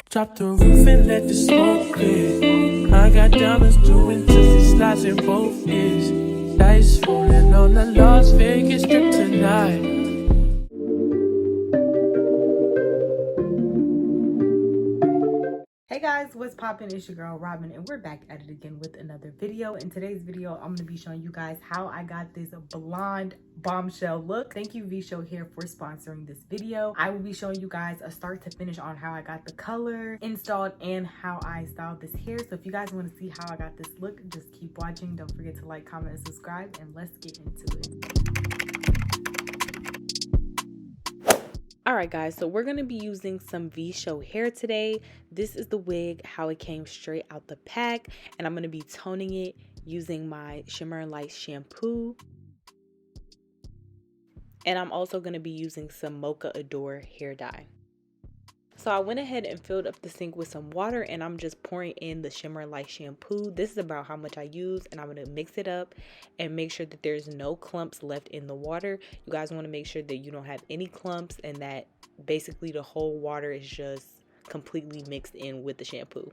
Drop the roof and let the smoke clear. I got diamonds doing Tootsie slides in both ears. Dice rolling on the Las Vegas strip tonight. Hey guys, what's poppin'? It's your girl Robin, and we're back at it again with another video. In today's video, I'm gonna be showing you guys how I got this blonde bombshell look. Thank you Vshow Hair for sponsoring this video. I will be showing you guys a start to finish on how I got the color installed and how I styled this hair. So if you guys want to see how I got this look, just keep watching. Don't forget to like, comment, and subscribe, and let's get into it. Alright guys, so we're going to be using some Vshow Hair today. This is the wig, how it came straight out the pack, and I'm going to be toning it using my Shimmer and Light shampoo. And I'm also going to be using some Mocha Adore hair dye. So I went ahead and filled up the sink with some water, and I'm just pouring in the Shimmer and Light shampoo. This is about how much I use, and I'm going to mix it up and make sure that there's no clumps left in the water. You guys want to make sure that you don't have any clumps and that basically the whole water is just completely mixed in with the shampoo.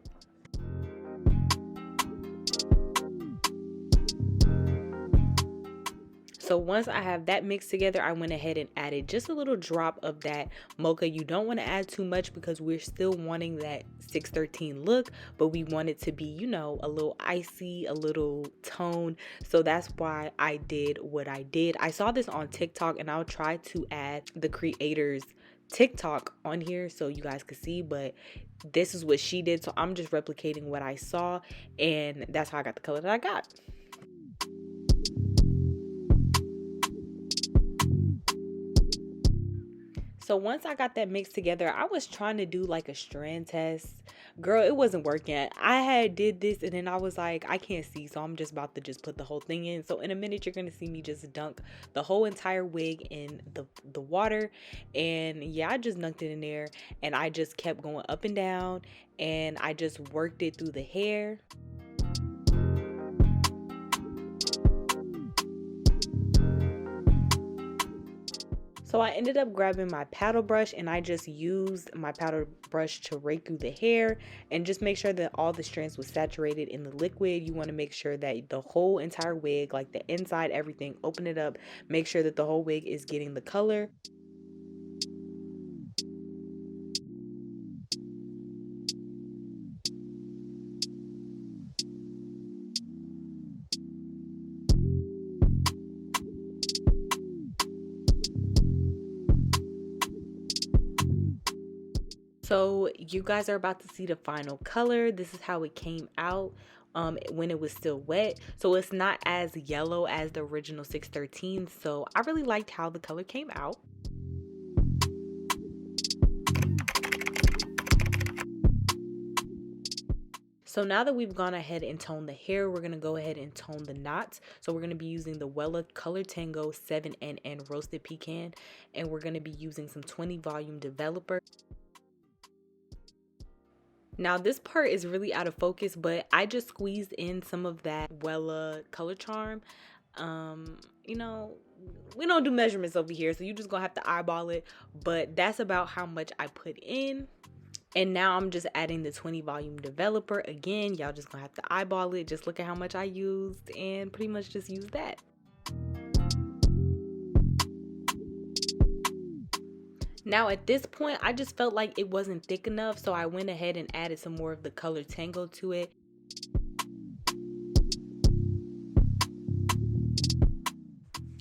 So once I have that mixed together, I went ahead and added just a little drop of that mocha. You don't want to add too much because we're still wanting that 613 look, but we want it to be, you know, a little icy, a little tone. So that's why I did what I did. I saw this on TikTok, and I'll try to add the creator's TikTok on here so you guys could see, but this is what she did. So I'm just replicating what I saw, and that's how I got the color that I got. So once I got that mixed together, I was trying to do like a strand test. Girl, it wasn't working. I had did this and then I was like, I can't see, so I'm just about to just put the whole thing in. So in a minute, you're going to see me just dunk the whole entire wig in the water. And yeah, I just dunked it in there, and I just kept going up and down, and I just worked it through the hair. So I ended up grabbing my paddle brush, and I just used my paddle brush to rake through the hair and just make sure that all the strands was saturated in the liquid. You want to make sure that the whole entire wig, like the inside, everything, open it up, make sure that the whole wig is getting the color. So you guys are about to see the final color. This is how it came out when it was still wet. So it's not as yellow as the original 613. So I really liked how the color came out. So now that we've gone ahead and toned the hair, we're going to go ahead and tone the knots. So we're going to be using the Wella Color Tango 7NN Roasted Pecan, and we're going to be using some 20 volume developer. Now this part is really out of focus, but I just squeezed in some of that Wella color charm. You know, we don't do measurements over here, so you just gonna have to eyeball it, but that's about how much I put in. And now I'm just adding the 20 volume developer. Again, y'all just gonna have to eyeball it. Just look at how much I used and pretty much just use that. Now at this point, I just felt like it wasn't thick enough, so I went ahead and added some more of the color Tango to it.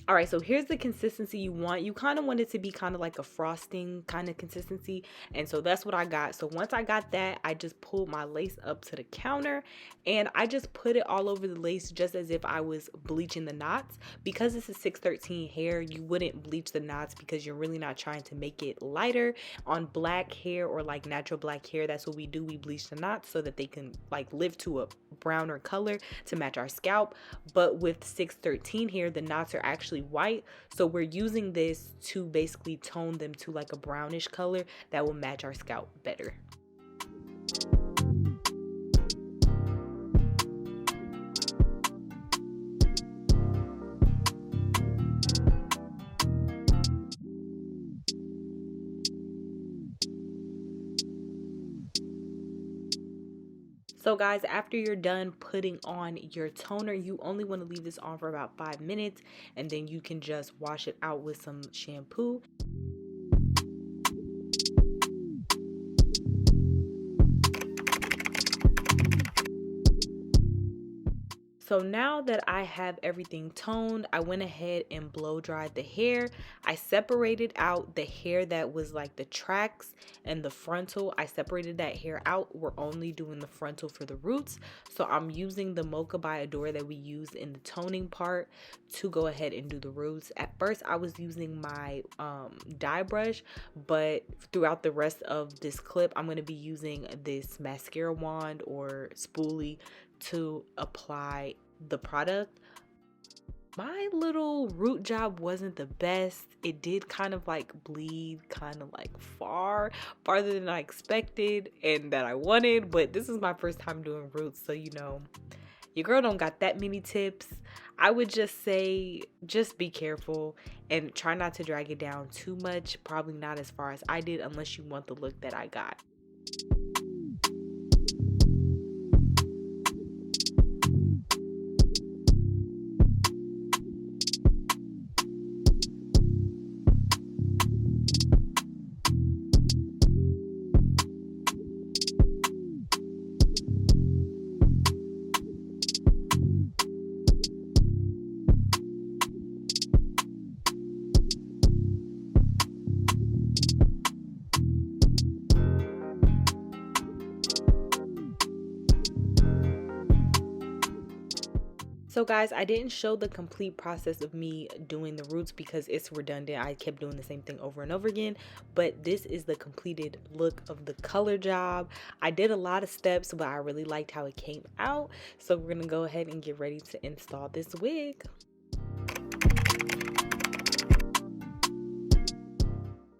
All right, so here's the consistency you want. You kind of want it to be kind of like a frosting kind of consistency, and so that's what I got. So once I got that, I just pulled my lace up to the counter, and I just put it all over the lace just as if I was bleaching the knots. Because this is 613 hair, you wouldn't bleach the knots because you're really not trying to make it lighter. On black hair or like natural black hair, that's what we do. We bleach the knots so that they can like lift to a browner color to match our scalp. But with 613 hair, the knots are actually white, so we're using this to basically tone them to like a brownish color that will match our scalp better. So guys, after you're done putting on your toner, you only want to leave this on for about 5 minutes, and then you can just wash it out with some shampoo. So now that I have everything toned, I went ahead and blow dried the hair. I separated out the hair that was like the tracks and the frontal. I separated that hair out. We're only doing the frontal for the roots. So I'm using the Mocha by Adore that we used in the toning part to go ahead and do the roots. At first I was using my dye brush, but throughout the rest of this clip, I'm going to be using this mascara wand or spoolie to apply the product. My little root job wasn't the best. It did kind of like bleed kind of like farther than I expected and that I wanted, but this is my first time doing roots, so you know, your girl don't got that many tips. I would just say just be careful and try not to drag it down too much, probably not as far as I did unless you want the look that I got. So guys, I didn't show the complete process of me doing the roots because it's redundant. I kept doing the same thing over and over again, but this is the completed look of the color job. I did a lot of steps, but I really liked how it came out. So we're gonna go ahead and get ready to install this wig.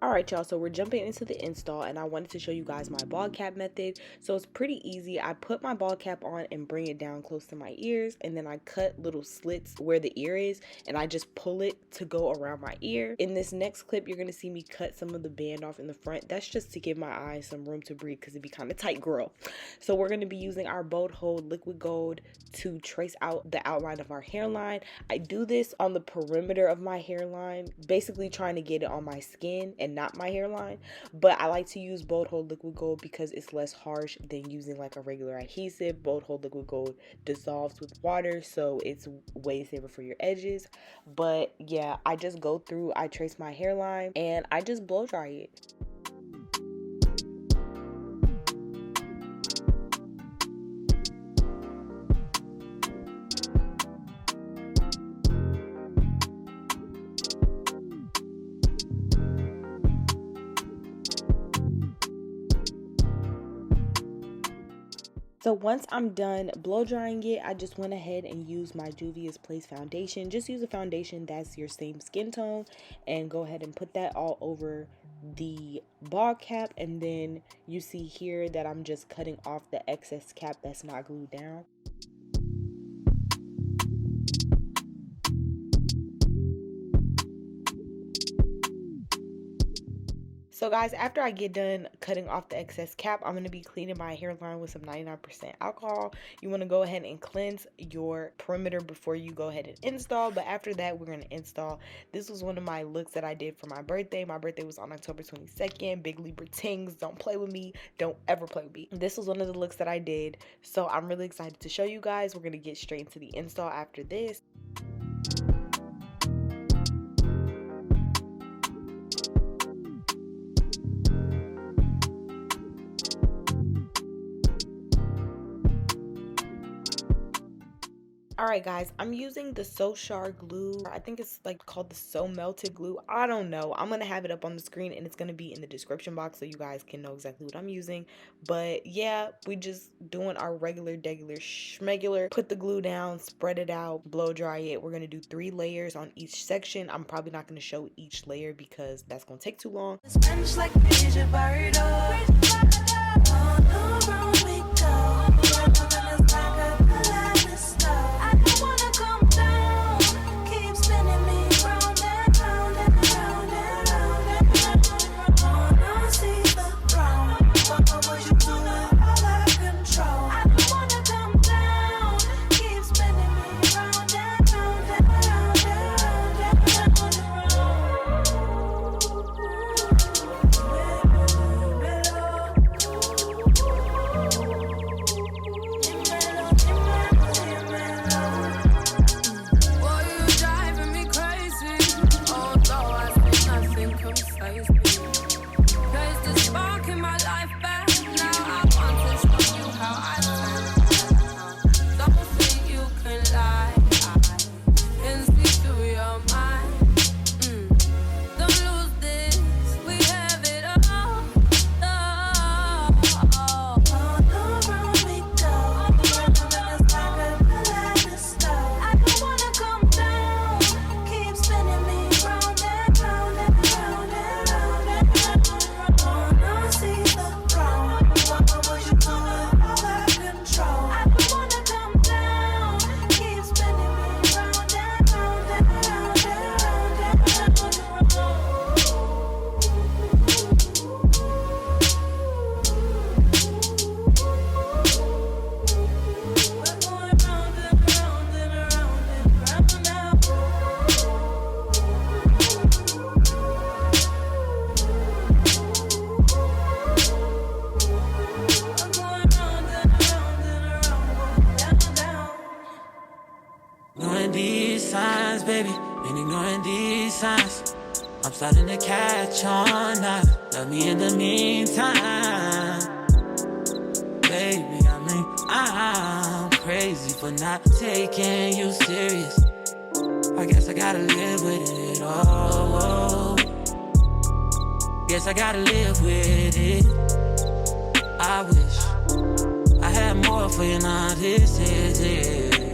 Alright y'all, so we're jumping into the install and I wanted to show you guys my ball cap method. So it's pretty easy. I put my ball cap on and bring it down close to my ears, and then I cut little slits where the ear is and I just pull it to go around my ear. In this next clip, you're going to see me cut some of the band off in the front. That's just to give my eyes some room to breathe because it'd be kind of tight, girl. So we're going to be using our Bold Hold Liquid Gold to trace out the outline of our hairline. I do this on the perimeter of my hairline, basically trying to get it on my skin and not my hairline, but I like to use Bold Hold Liquid Gold because it's less harsh than using like a regular adhesive. Bold Hold Liquid Gold dissolves with water, so it's way safer for your edges. But yeah, I just go through, I trace my hairline and I just blow dry it. So once I'm done blow drying it, I just went ahead and used my Juvia's Place foundation. Just use a foundation that's your same skin tone and go ahead and put that all over the ball cap. And then you see here that I'm just cutting off the excess cap that's not glued down. So guys, after I get done cutting off the excess cap, I'm going to be cleaning my hairline with some 99% alcohol. You want to go ahead and cleanse your perimeter before you go ahead and install. But after that, we're going to install. This was one of my looks that I did for my birthday. My birthday was on October 22nd. Big Libra tings. Don't play with me. Don't ever play with me. This was one of the looks that I did. So I'm really excited to show you guys. We're going to get straight into the install after this. Alright guys, I'm using the So Char glue. I think it's like called the So Melted glue. I don't know. I'm going to have it up on the screen and it's going to be in the description box so you guys can know exactly what I'm using. But yeah, we just doing our regular schmegular. Put the glue down, spread it out, blow dry it. We're going to do 3 layers on each section. I'm probably not going to show each layer because that's going to take too long. baby, been ignoring these signs. I'm starting to catch on now. Love me in the meantime. Baby, I'm crazy for not taking you serious. I guess I gotta live with it all. Guess I gotta live with it. I wish I had more for you, now this is it.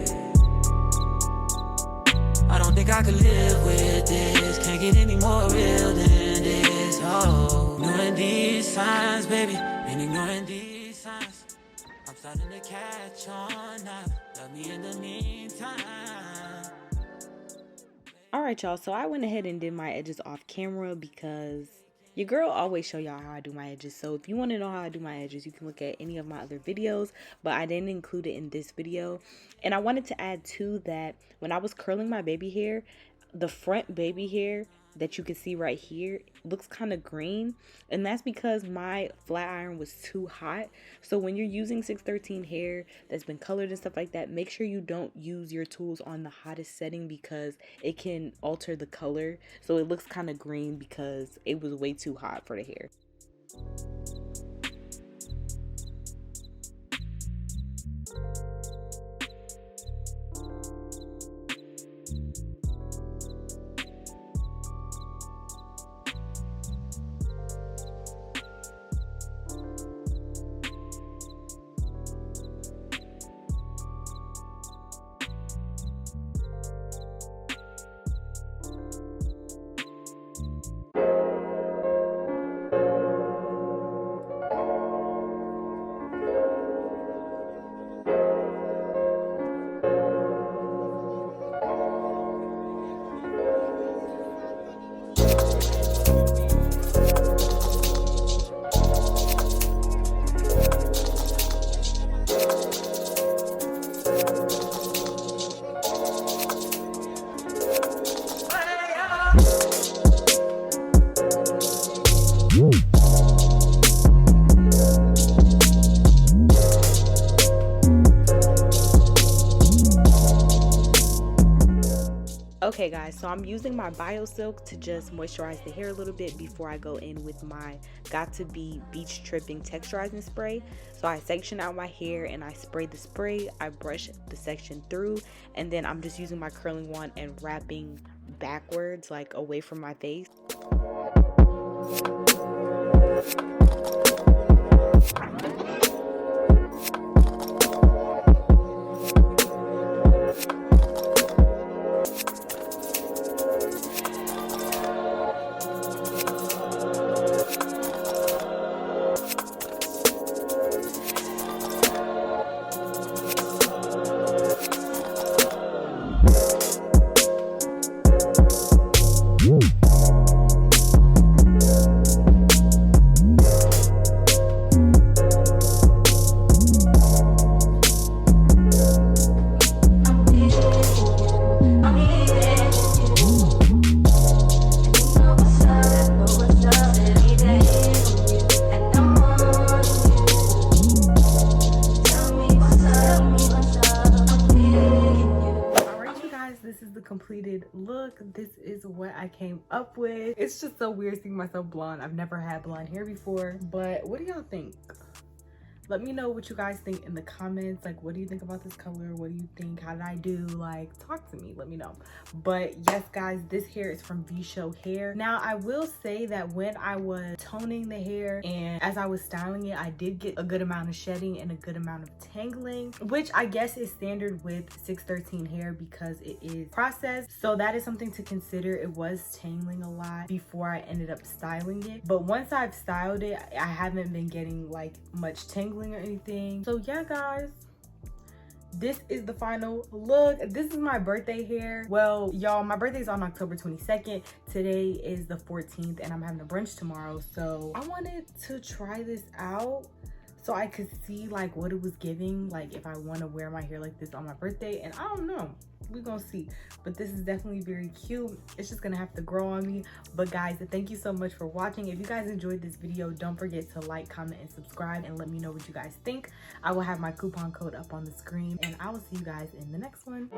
I don't think I could live with this. Can't get any more real than this. Oh, ignoring these signs, baby. Been ignoring these signs. I'm starting to catch on now. Love me in the meantime. Alright, y'all, so I went ahead and did my edges off camera because your girl always show y'all how I do my edges. So if you want to know how I do my edges, you can look at any of my other videos, but I didn't include it in this video. And I wanted to add too that when I was curling my baby hair, the front baby hair that you can see right here looks kind of green, and that's because my flat iron was too hot. So when you're using 613 hair that's been colored and stuff like that, make sure you don't use your tools on the hottest setting because it can alter the color, so it looks kind of green because it was way too hot for the hair. Okay guys, so I'm using my BioSilk to just moisturize the hair a little bit before I go in with my Got To Be Beach Tripping Texturizing Spray. So I section out my hair and I spray the spray, I brush the section through, and then I'm just using my curling wand and wrapping backwards, like away from my face. Completed look. This is what I came up with. It's just so weird seeing myself blonde. I've never had blonde hair before, but what do y'all think? Let me know what you guys think in the comments. Like, what do you think about this color? What do you think? How did I do? Like, talk to me. Let me know. But yes, guys, this hair is from Vshow Hair. Now, I will say that when I was toning the hair and as I was styling it, I did get a good amount of shedding and a good amount of tangling, which I guess is standard with 613 hair because it is processed. So that is something to consider. It was tangling a lot before I ended up styling it. But once I've styled it, I haven't been getting like much tangling or anything. So yeah, guys, this is the final look. This is my birthday hair. Well, y'all, my birthday is on October 22nd. Today is the 14th and I'm having a brunch tomorrow, so I wanted to try this out so I could see like what it was giving, like if I want to wear my hair like this on my birthday. And I don't know, we're gonna see. But this is definitely very cute. It's just gonna have to grow on me. But guys, thank you so much for watching. If you guys enjoyed this video, don't forget to like, comment, and subscribe, and let me know what you guys think. I will have my coupon code up on the screen, and I will see you guys in the next one.